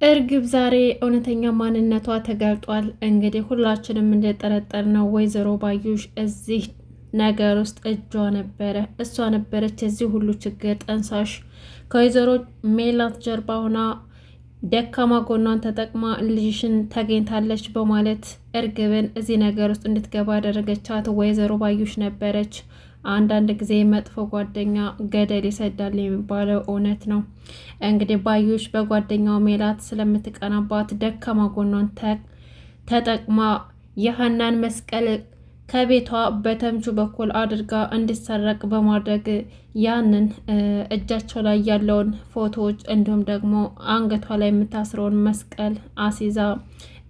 እርግብ ዛሬ እውነተኛ ማንነቷ ተጋልጧል። እንግዲህ ሁላችንም እንደጠረጠርነው ወይዘሮ ባዩሽ እዚህ ነገር ውስጥ እጇ ነበረ። እሷ ነበረች የዚህ ሁሉ ችግር ጠንሳሽ። ከወይዘሮ ሜላት ጀርባ ሆና ደካማ ጎኗን ተጠቅማ ልጅሽን ተገኝታለች በማለት እርግብን እዚህ ነገር ውስጥ እንድትገባ ያደረገቻት ወይዘሮ ባዩሽ ነበረች። አንዳንድ ጊዜ መጥፎ ጓደኛ ገደል ይሰዳል የሚባለው እውነት ነው። እንግዲህ ባዩሽ በጓደኛው ሜላት ስለምትቀናባት ደካማ ጎኗን ተጠቅማ የሀናን መስቀል ከቤቷ በተምቹ በኩል አድርጋ እንዲሰረቅ በማድረግ ያንን እጃቸው ላይ ያለውን ፎቶዎች እንዲሁም ደግሞ አንገቷ ላይ የምታስረውን መስቀል አሲዛ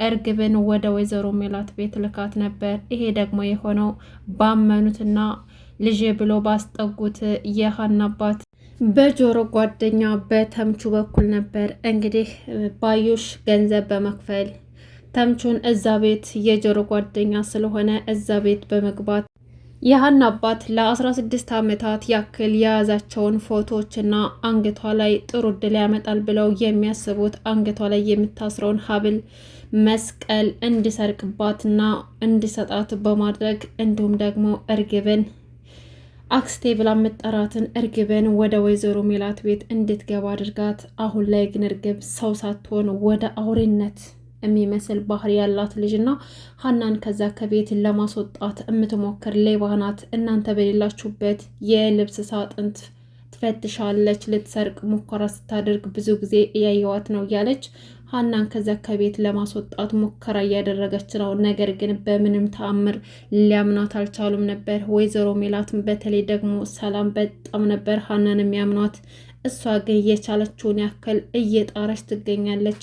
እርግብን ወደ ወይዘሮ ሜላት ቤት ልካት ነበር። ይሄ ደግሞ የሆነው ባመኑትና ልጄ ብሎ ባስጠጉት የሀና አባት በጆሮ ጓደኛ በተምቹ በኩል ነበር። እንግዲህ ባዩሽ ገንዘብ በመክፈል ተምቹን እዛ ቤት የጆሮ ጓደኛ ስለሆነ እዛ ቤት በመግባት የሀና አባት ለ16 ዓመታት ያክል የያዛቸውን ፎቶዎችና አንገቷ ላይ ጥሩ እድል ያመጣል ብለው የሚያስቡት አንገቷ ላይ የምታስረውን ሀብል መስቀል እንዲሰርቅባትና እንዲሰጣት በማድረግ እንዲሁም ደግሞ እርግብን አክስቴ ብላ የምጠራትን እርግብን ወደ ወይዘሮ ሜላት ቤት እንድትገባ አድርጋት። አሁን ላይ ግን እርግብ ሰው ሳትሆን ወደ አውሬነት የሚመስል ባህሪ ያላት ልጅና ሀናን ከዛ ከቤት ለማስወጣት የምትሞክር ሌባ ናት። እናንተ በሌላችሁበት የልብስ ሳጥን ትፈትሻለች፣ ልትሰርቅ ሙከራ ስታደርግ ብዙ ጊዜ እያየዋት ነው እያለች ሀናን ከዛ ከቤት ለማስወጣት ሙከራ እያደረገች ነው። ነገር ግን በምንም ተአምር ሊያምኗት አልቻሉም ነበር። ወይዘሮ ሜላትን በተለይ ደግሞ ሰላም በጣም ነበር ሀናን የሚያምኗት። እሷ ግን የቻለችውን ያክል እየጣረች ትገኛለች።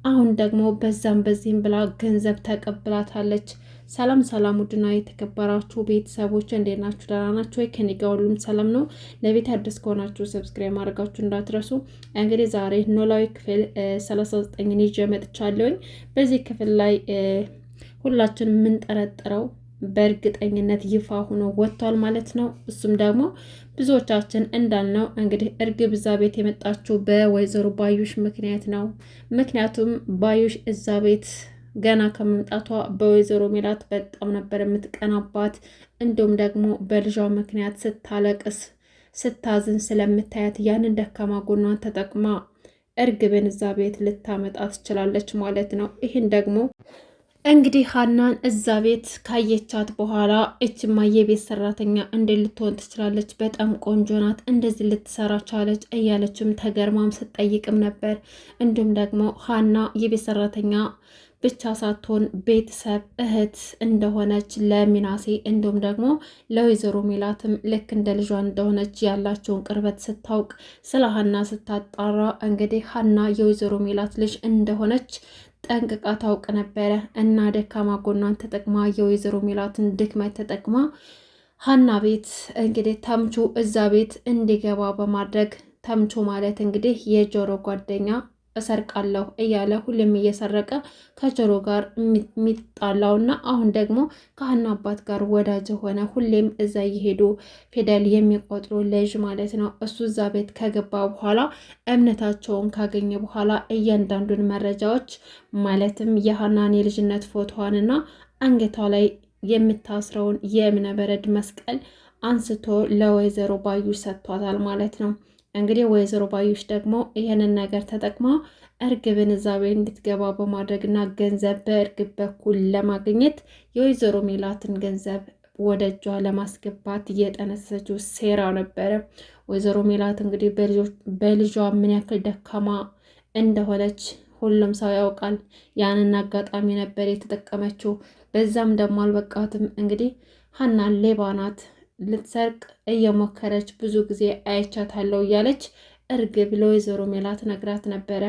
አሁን ደግሞ በዛም በዚህም ብላ ገንዘብ ተቀብላታለች። ሰላም ሰላም፣ ውድና የተከበራችሁ ቤተሰቦች እንዴት ናችሁ? ደህና ናችሁ ወይ? ከኔ ጋር ሁሉም ሰላም ነው። ለቤት አዲስ ከሆናችሁ ሰብስክራይብ ማድረጋችሁ እንዳትረሱ። እንግዲህ ዛሬ ኖላዊ ክፍል 39 ይዤ መጥቻለሁኝ። በዚህ ክፍል ላይ ሁላችን የምንጠረጥረው በእርግጠኝነት ይፋ ሆኖ ወጥቷል ማለት ነው። እሱም ደግሞ ብዙዎቻችን እንዳልነው እንግዲህ እርግብ እዛ ቤት የመጣችው በወይዘሮ ባዩሽ ምክንያት ነው። ምክንያቱም ባዩሽ እዛ ቤት ገና ከመምጣቷ በወይዘሮ ሜላት በጣም ነበር የምትቀናባት። እንዲሁም ደግሞ በልጇ ምክንያት ስታለቅስ ስታዝን ስለምታያት ያንን ደካማ ጎኗን ተጠቅማ እርግብን እዛ ቤት ልታመጣ ትችላለች ማለት ነው። ይህን ደግሞ እንግዲህ ሀናን እዛ ቤት ካየቻት በኋላ እችማ የቤት ሰራተኛ እንዴት ልትሆን ትችላለች? በጣም ቆንጆ ናት፣ እንደዚህ ልትሰራ ቻለች እያለችም ተገርማም ስትጠይቅም ነበር። እንዲሁም ደግሞ ሀና የቤት ሰራተኛ ብቻ ሳትሆን ቤተሰብ እህት እንደሆነች ለሚናሴ እንዲሁም ደግሞ ለወይዘሮ ሜላትም ልክ እንደ ልጇ እንደሆነች ያላቸውን ቅርበት ስታውቅ ስለ ሀና ስታጣራ እንግዲህ ሀና የወይዘሮ ሜላት ልጅ እንደሆነች ጠንቅቃ ታውቅ ነበረ እና ደካማ ጎኗን ተጠቅማ የወይዘሮ ሜላትን ድክመት ተጠቅማ ሀና ቤት እንግዲህ ተምቹ እዛ ቤት እንዲገባ በማድረግ ተምቹ ማለት እንግዲህ የጆሮ ጓደኛ እሰርቃለሁ እያለ ሁሌም እየሰረቀ ከጆሮ ጋር የሚጣላውና አሁን ደግሞ ከሀና አባት ጋር ወዳጅ ሆነ። ሁሌም እዛ እየሄዱ ፊደል የሚቆጥሩ ልጅ ማለት ነው። እሱ እዛ ቤት ከገባ በኋላ እምነታቸውን ካገኘ በኋላ እያንዳንዱን መረጃዎች ማለትም የሀናን የልጅነት ፎቶዋንና አንገቷ ላይ የምታስረውን የእብነበረድ መስቀል አንስቶ ለወይዘሮ ባዩሽ ሰጥቷታል ማለት ነው። እንግዲህ ወይዘሮ ባዩሽ ደግሞ ይህንን ነገር ተጠቅማ እርግብን እዛ ቤት እንድትገባ በማድረግና ገንዘብ በእርግብ በኩል ለማግኘት የወይዘሮ ሜላትን ገንዘብ ወደ እጇ ለማስገባት እየጠነሰችው ሴራ ነበረ። ወይዘሮ ሜላት እንግዲህ በልጇ ምን ያክል ደካማ እንደሆነች ሁሉም ሰው ያውቃል። ያንን አጋጣሚ ነበር የተጠቀመችው። በዛም ደግሞ አልበቃትም። እንግዲህ ሀናን ሌባ ናት ልትሰርቅ እየሞከረች ብዙ ጊዜ አይቻታለሁ እያለች እርግብ ለወይዘሮ ሜላት ነግራት ነበረ።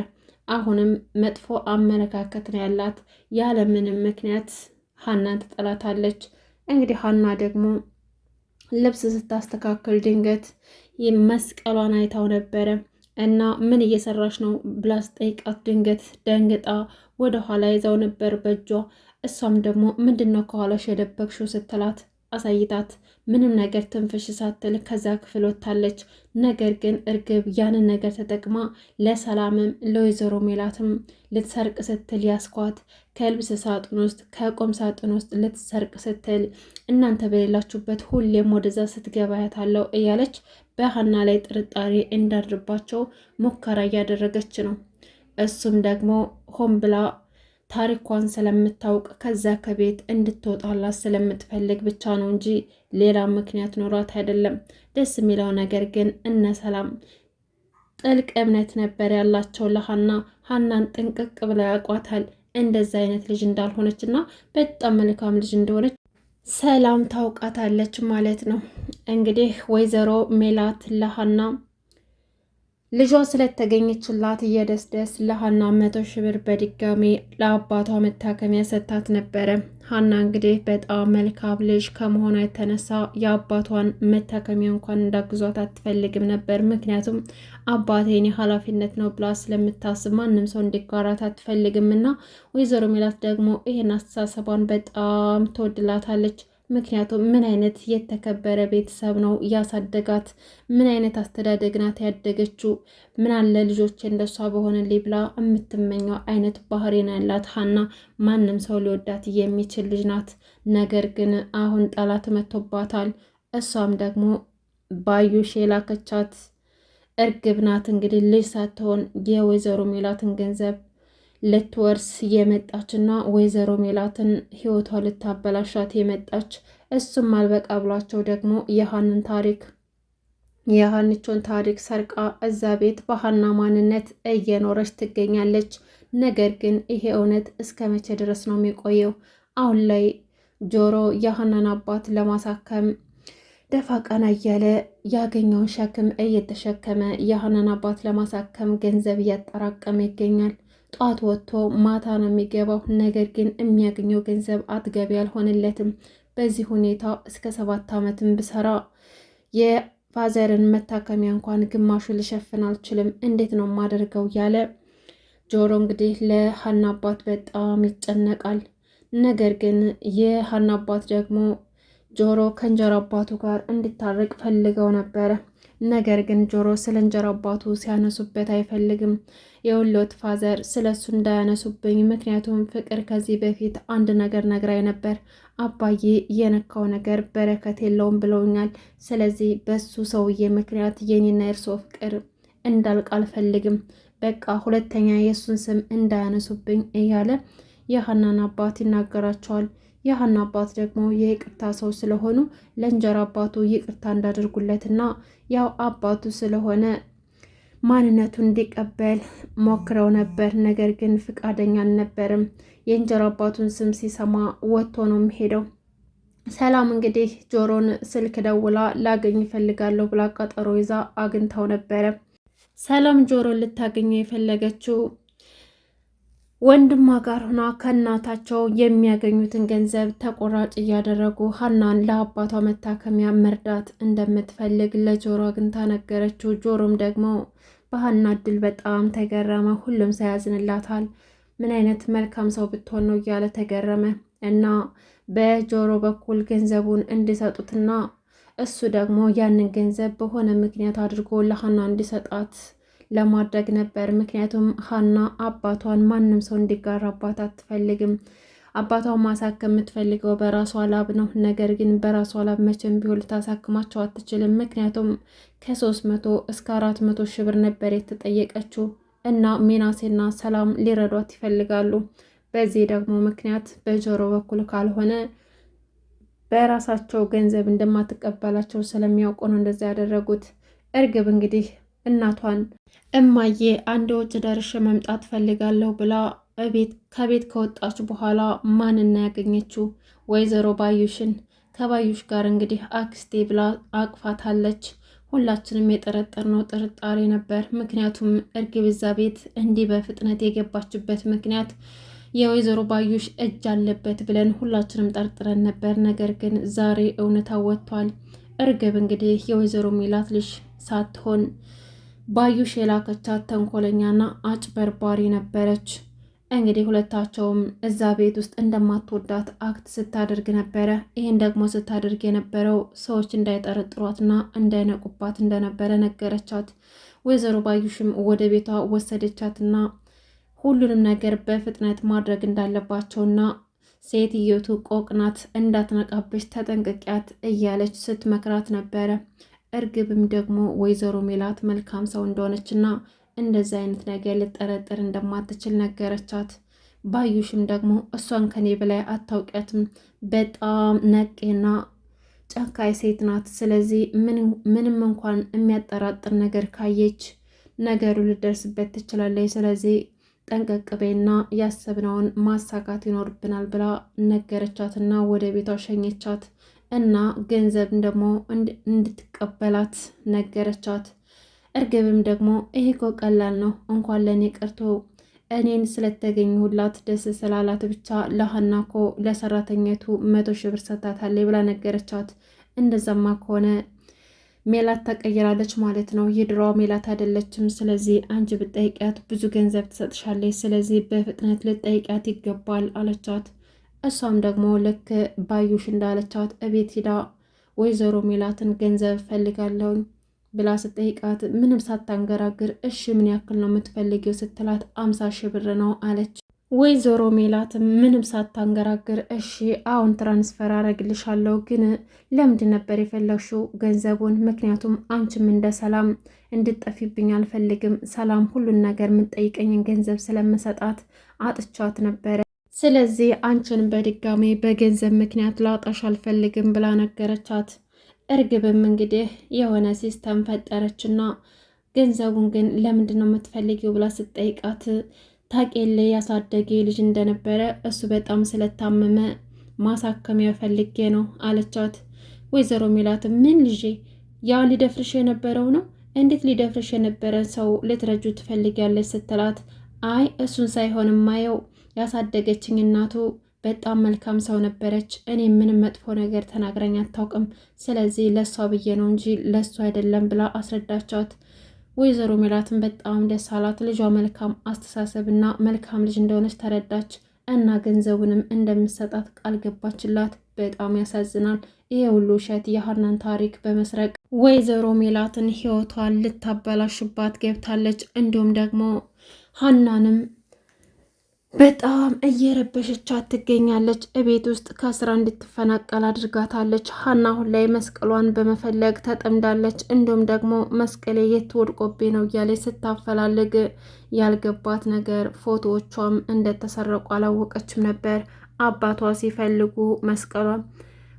አሁንም መጥፎ አመለካከት ነው ያላት። ያለምንም ምክንያት ሀናን ትጠላታለች። እንግዲህ ሀና ደግሞ ልብስ ስታስተካከል ድንገት መስቀሏን አይታው ነበረ እና ምን እየሰራች ነው ብላ ስጠይቃት ድንገት ደንግጣ ወደ ኋላ ይዛው ነበር በእጇ። እሷም ደግሞ ምንድን ነው ከኋላሽ የደበቅሽው ስትላት አሳይታት ምንም ነገር ትንፍሽ ሳትል ከዛ ክፍል ወጥታለች። ነገር ግን እርግብ ያንን ነገር ተጠቅማ ለሰላምም ለወይዘሮ ሜላትም ልትሰርቅ ስትል ያስኳት ከልብስ ሳጥን ውስጥ ከቁም ሳጥን ውስጥ ልትሰርቅ ስትል እናንተ በሌላችሁበት ሁሌም ወደዛ ስትገባ ያታለው እያለች በሀና ላይ ጥርጣሬ እንዳድርባቸው ሙከራ እያደረገች ነው። እሱም ደግሞ ሆን ብላ ታሪኳን ስለምታውቅ ከዛ ከቤት እንድትወጣላት ስለምትፈልግ ብቻ ነው እንጂ ሌላ ምክንያት ኖሯት አይደለም። ደስ የሚለው ነገር ግን እነ ሰላም ጥልቅ እምነት ነበር ያላቸው ለሀና። ሀናን ጥንቅቅ ብላ ያውቋታል እንደዛ አይነት ልጅ እንዳልሆነች እና በጣም መልካም ልጅ እንደሆነች ሰላም ታውቃታለች ማለት ነው። እንግዲህ ወይዘሮ ሜላት ለሀና ልጇ ስለተገኘችላት እየደስደስ ለሀና 100,000 ብር በድጋሚ ለአባቷ መታከሚያ ሰጥታት ነበረ። ሀና እንግዲህ በጣም መልካም ልጅ ከመሆኗ የተነሳ የአባቷን መታከሚያ እንኳን እንዳግዟት አትፈልግም ነበር። ምክንያቱም አባቴ የኔ ኃላፊነት ነው ብላ ስለምታስብ ማንም ሰው እንዲጋራት አትፈልግም እና ወይዘሮ ሜላት ደግሞ ይህን አስተሳሰቧን በጣም ትወድላታለች። ምክንያቱም ምን አይነት የተከበረ ቤተሰብ ነው ያሳደጋት፣ ምን አይነት አስተዳደግ ናት ያደገችው፣ ምን አለ ልጆች እንደሷ በሆነልኝ ብላ የምትመኘው አይነት ባህሪ ነው ያላት ሀና። ማንም ሰው ሊወዳት የሚችል ልጅ ናት። ነገር ግን አሁን ጠላት መጥቶባታል። እሷም ደግሞ ባዩሽ የላከቻት እርግብ ናት። እንግዲህ ልጅ ሳትሆን የወይዘሮ ሜላትን ገንዘብ ልትወርስ የመጣችና ወይዘሮ ሜላትን ህይወቷ ልታበላሻት የመጣች። እሱም አልበቃ ብሏቸው ደግሞ የሀንቾን ታሪክ ሰርቃ እዛ ቤት በሀና ማንነት እየኖረች ትገኛለች። ነገር ግን ይሄ እውነት እስከ መቼ ድረስ ነው የሚቆየው? አሁን ላይ ጆሮ የሀናን አባት ለማሳከም ደፋ ቀና እያለ ያገኘውን ሸክም እየተሸከመ የሀናን አባት ለማሳከም ገንዘብ እያጠራቀመ ይገኛል። ጧት ወጥቶ ማታ ነው የሚገባው። ነገር ግን የሚያገኘው ገንዘብ አጥጋቢ አልሆነለትም። በዚህ ሁኔታ እስከ 7 ዓመትም ብሰራ የፋዘርን መታከሚያ እንኳን ግማሹ ልሸፍን አልችልም፣ እንዴት ነው የማደርገው? ያለ ጆሮ እንግዲህ ለሀና አባት በጣም ይጨነቃል። ነገር ግን የሀና አባት ደግሞ ጆሮ ከእንጀራ አባቱ ጋር እንዲታረቅ ፈልገው ነበረ። ነገር ግን ጆሮ ስለ እንጀራ አባቱ ሲያነሱበት አይፈልግም። የወሎት ፋዘር ስለ እሱ እንዳያነሱብኝ፣ ምክንያቱም ፍቅር ከዚህ በፊት አንድ ነገር ነግራኝ ነበር። አባዬ የነካው ነገር በረከት የለውም ብለውኛል። ስለዚህ በሱ ሰውዬ ምክንያት የኔና የእርሶ ፍቅር እንዳልቅ አልፈልግም። በቃ ሁለተኛ የእሱን ስም እንዳያነሱብኝ እያለ የሀናን አባት ይናገራቸዋል። የሀና አባት ደግሞ የይቅርታ ሰው ስለሆኑ ለእንጀራ አባቱ ይቅርታ እንዳደርጉለትና ያው አባቱ ስለሆነ ማንነቱን እንዲቀበል ሞክረው ነበር። ነገር ግን ፍቃደኛ አልነበርም። የእንጀራ አባቱን ስም ሲሰማ ወጥቶ ነው የሚሄደው። ሰላም እንግዲህ ጆሮን ስልክ ደውላ ላገኝ ይፈልጋለሁ ብላ ቀጠሮ ይዛ አግኝታው ነበረ። ሰላም ጆሮን ልታገኘው የፈለገችው ወንድሟ ጋር ሆና ከእናታቸው የሚያገኙትን ገንዘብ ተቆራጭ እያደረጉ ሀናን ለአባቷ መታከሚያ መርዳት እንደምትፈልግ ለጆሮ አግኝታ ነገረችው። ጆሮም ደግሞ በሀና እድል በጣም ተገረመ። ሁሉም ሰው ያዝንላታል። ምን አይነት መልካም ሰው ብትሆን ነው እያለ ተገረመ እና በጆሮ በኩል ገንዘቡን እንዲሰጡትና እሱ ደግሞ ያንን ገንዘብ በሆነ ምክንያት አድርጎ ለሀና እንዲሰጣት ለማድረግ ነበር። ምክንያቱም ሀና አባቷን ማንም ሰው እንዲጋራባት አትፈልግም። አባቷን ማሳከም የምትፈልገው በራሷ ላብ ነው። ነገር ግን በራሷ ላብ መቼም ቢሆን ልታሳክማቸው አትችልም። ምክንያቱም ከ300 እስከ 400 ሺህ ብር ነበር የተጠየቀችው እና ሚናሴና ሰላም ሊረዷት ይፈልጋሉ። በዚህ ደግሞ ምክንያት በጆሮ በኩል ካልሆነ በራሳቸው ገንዘብ እንደማትቀበላቸው ስለሚያውቁ ነው እንደዛ ያደረጉት። እርግብ እንግዲህ እናቷን እማዬ አንድ ውጭ ደርሼ መምጣት ፈልጋለሁ ብላ ከቤት ከወጣች በኋላ ማንና ያገኘችው ወይዘሮ ባዩሽን። ከባዩሽ ጋር እንግዲህ አክስቴ ብላ አቅፋታለች። ሁላችንም የጠረጠርነው ጥርጣሬ ነበር። ምክንያቱም እርግብ እዛ ቤት እንዲህ በፍጥነት የገባችበት ምክንያት የወይዘሮ ባዩሽ እጅ አለበት ብለን ሁላችንም ጠርጥረን ነበር። ነገር ግን ዛሬ እውነታው ወጥቷል። እርግብ እንግዲህ የወይዘሮ ሜላት ልጅ ሳትሆን ባዩሽ የላከቻት ተንኮለኛና አጭበርባሪ ነበረች። እንግዲህ ሁለታቸውም እዛ ቤት ውስጥ እንደማትወዳት አክት ስታደርግ ነበረ። ይህን ደግሞ ስታደርግ የነበረው ሰዎች እንዳይጠረጥሯትና እንዳይነቁባት እንደነበረ ነገረቻት። ወይዘሮ ባዩሽም ወደ ቤቷ ወሰደቻትና ሁሉንም ነገር በፍጥነት ማድረግ እንዳለባቸውና ሴትዮቱ ቆቅናት እንዳትነቃብሽ ተጠንቅቂያት እያለች ስትመክራት ነበረ። እርግብም ደግሞ ወይዘሮ ሜላት መልካም ሰው እንደሆነችና እንደዚህ አይነት ነገር ልጠረጥር እንደማትችል ነገረቻት። ባዩሽም ደግሞ እሷን ከኔ በላይ አታውቂያትም፣ በጣም ነቄና ጨካኝ ሴት ናት። ስለዚህ ምንም እንኳን የሚያጠራጥር ነገር ካየች ነገሩ ልደርስበት ትችላለች። ስለዚህ ጠንቀቅ በይና ያሰብነውን ማሳካት ይኖርብናል ብላ ነገረቻትና ወደ ቤቷ ሸኘቻት እና ገንዘብም ደግሞ እንድትቀበላት ነገረቻት። እርግብም ደግሞ ይሄ እኮ ቀላል ነው፣ እንኳን ለእኔ ቀርቶ እኔን ስለተገኘሁላት ደስ ስላላት ብቻ ለሀና እኮ ለሰራተኛቱ 100,000 ብር ሰጥታታለች ብላ ነገረቻት። እንደዛማ ከሆነ ሜላት ተቀይራለች ማለት ነው፣ የድሮዋ ሜላት አይደለችም። ስለዚህ አንቺ ብትጠይቂያት ብዙ ገንዘብ ትሰጥሻለች፣ ስለዚህ በፍጥነት ልትጠይቂያት ይገባል አለቻት። እሷም ደግሞ ልክ ባዩሽ እንዳለቻት እቤት ሂዳ ወይዘሮ ሜላትን ገንዘብ ፈልጋለሁኝ ብላ ስጠይቃት ምንም ሳታንገራግር እሺ ምን ያክል ነው የምትፈልጊው ስትላት 50,000 ብር ነው አለች። ወይዘሮ ሜላትም ምንም ሳታንገራግር እሺ አሁን ትራንስፈር አረግልሻለሁ፣ ግን ለምንድን ነበር የፈለግሽው ገንዘቡን? ምክንያቱም አንቺም እንደ ሰላም እንድጠፊብኝ አልፈልግም፣ ሰላም ሁሉን ነገር የምትጠይቀኝን ገንዘብ ስለምሰጣት አጥቻት ነበረ፣ ስለዚህ አንቺን በድጋሜ በገንዘብ ምክንያት ላጣሽ አልፈልግም ብላ ነገረቻት። እርግብም እንግዲህ የሆነ ሲስተም ፈጠረችና ገንዘቡን ግን ለምንድን ነው የምትፈልጊው ብላ ስትጠይቃት ታቄሌ ያሳደገ ልጅ እንደነበረ እሱ በጣም ስለታመመ ማሳከሚያ ፈልጌ ነው አለቻት። ወይዘሮ ሜላትም ምን ልጄ ያ ሊደፍርሽ የነበረው ነው? እንዴት ሊደፍርሽ የነበረ ሰው ልትረጁ ትፈልጊያለች ስትላት አይ እሱን ሳይሆን ማየው ያሳደገችኝ እናቱ በጣም መልካም ሰው ነበረች። እኔ ምንም መጥፎ ነገር ተናግረኝ አታውቅም። ስለዚህ ለሷ ብዬ ነው እንጂ ለሷ አይደለም ብላ አስረዳቻት። ወይዘሮ ሜላትን በጣም ደስ አላት። ልጇ መልካም አስተሳሰብና መልካም ልጅ እንደሆነች ተረዳች እና ገንዘቡንም እንደምትሰጣት ቃል ገባችላት። በጣም ያሳዝናል። ይሄ ሁሉ ውሸት የሀናን ታሪክ በመስረቅ ወይዘሮ ሜላትን ሕይወቷን ልታበላሽባት ገብታለች። እንዲሁም ደግሞ ሀናንም በጣም እየረበሸቻት ትገኛለች። እቤት ውስጥ ከስራ እንድትፈናቀል አድርጋታለች። ሀና አሁን ላይ መስቀሏን በመፈለግ ተጠምዳለች። እንዲሁም ደግሞ መስቀሌ የት ወድቆብኝ ነው እያለች ስታፈላልግ ያልገባት ነገር ፎቶዎቿም እንደተሰረቁ አላወቀችም ነበር። አባቷ ሲፈልጉ መስቀሏም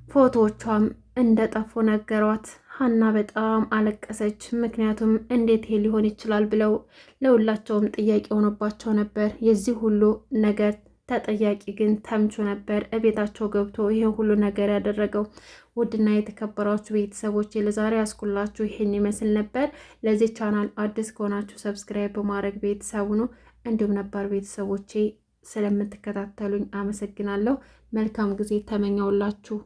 ፎቶዎቿም እንደጠፉ ነገሯት። ሀና በጣም አለቀሰች። ምክንያቱም እንዴት ይሄ ሊሆን ይችላል ብለው ለሁላቸውም ጥያቄ ሆኖባቸው ነበር። የዚህ ሁሉ ነገር ተጠያቂ ግን ተምቹ ነበር፣ እቤታቸው ገብቶ ይሄን ሁሉ ነገር ያደረገው። ውድና የተከበራችሁ ቤተሰቦች ለዛሬ ያስኩላችሁ ይሄን ይመስል ነበር። ለዚህ ቻናል አዲስ ከሆናችሁ ሰብስክራይብ በማድረግ ቤተሰቡ ነው። እንዲሁም ነባር ቤተሰቦቼ ስለምትከታተሉኝ አመሰግናለሁ። መልካም ጊዜ ተመኘውላችሁ።